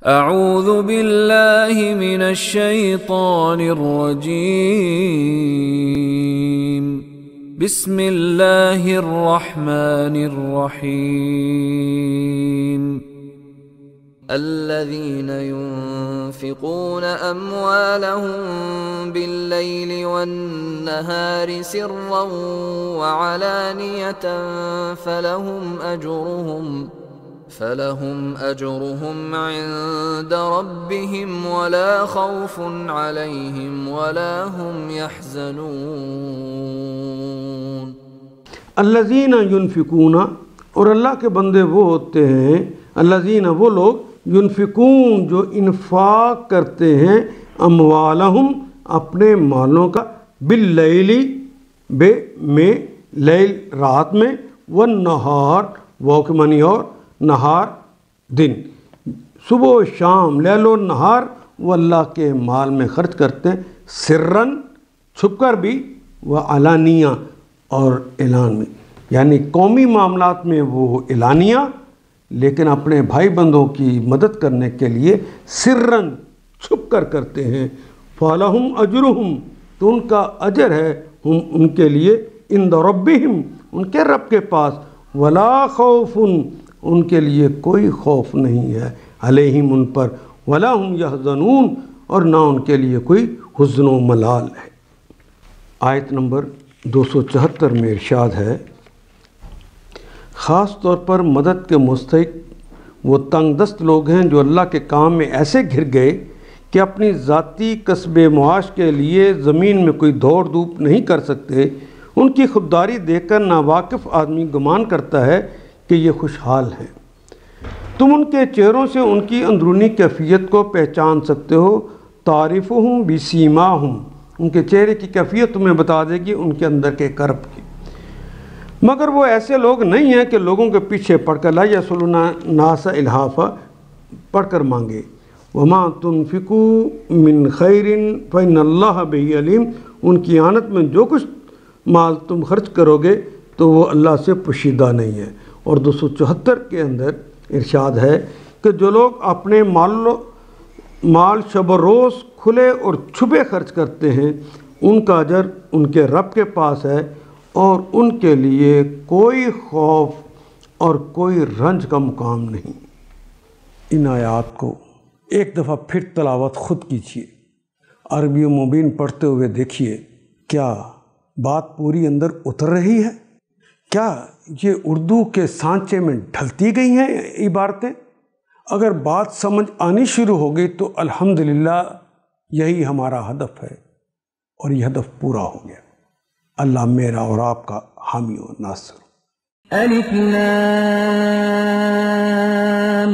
اعوذ باللہ من الشیطان الرجیم بسم اللہ الرحمن الرحیم الذين ينفقون أموالهم بالليل والنهار سرا وعلانية فلهم أجرهم عند ربهم ولا خوف عليهم ولا هم يحزنون. الذين ينفقون، اور اللہ کے بندے وہ ہوتے ہیں، الذین وہ لوگ، ينفقون جو انفاق کرتے ہیں، اموالہم اپنے مالوں کا، باللیل میں لیل رات میں، والنہار وہ کے معنی اور نہار دن، صبح و شام لیل و نہار وہ اللہ کے مال میں خرچ کرتے ہیں، سرن چھپ کر بھی، وعلانیہ اور اعلان میں، یعنی قومی معاملات میں وہ اعلانیہ، لیکن اپنے بھائی بندوں کی مدد کرنے کے لیے سرن چھپ کر کرتے ہیں. فَلَهُمْ أَجْرُهُمْ تو ان کا اجر ہے ان کے لیے، عند ربہم ان کے رب کے پاس، ولا خوف ان کے لیے کوئی خوف نہیں ہے، علیہم ان پر، ولا هم يحزنون اور نہ ان کے لیے کوئی حزن و ملال ہے. آیت نمبر 274 میں ارشاد ہے، خاص طور پر مدد کے مستحق وہ تنگ دست لوگ ہیں جو اللہ کے کام میں ایسے گھر گئے کہ اپنی ذاتی کسب معاش کے لیے زمین میں کوئی دوڑ دھوپ نہیں کر سکتے. ان کی خودداری دیکھ کر ناواقف آدمی گمان کرتا ہے کہ یہ خوشحال ہیں. تم ان کے چہروں سے ان کی اندرونی کیفیت کو پہچان سکتے ہو، تعریفہم بسیماہم ان کے چہرے کی کیفیت تمہیں بتا دے گی ان کے اندر کے کرب کی. مگر وہ ایسے لوگ نہیں ہیں کہ لوگوں کے پیچھے پڑھ کر لا یسألون الناس الحافا پڑھ کر مانگے. وما تنفقوا من خیر فإن اللہ بہ علیم ان کی اعانت میں جو کچھ مال تم خرچ کرو گے تو وہ اللہ سے پوشیدہ نہیں ہے. اور 274 کے اندر ارشاد ہے کہ جو لوگ اپنے مال شب و روز کھلے اور چھپے خرچ کرتے ہیں ان کا اجر ان کے رب کے پاس ہے اور ان کے لیے کوئی خوف اور کوئی رنج کا مقام نہیں. ان آیات کو ایک دفعہ پھر تلاوت خود کیجیے، عربی و مبین پڑھتے ہوئے دیکھیے کیا بات پوری اندر اتر رہی ہے، کیا یہ اردو کے سانچے میں ڈھلتی گئی ہیں عبارتیں. اگر بات سمجھ آنی شروع ہو گئی تو الحمدللہ یہی ہمارا ہدف ہے اور یہ ہدف پورا ہو گیا. اللہ میرا اور آپ کا حامی و ناصر. الف لام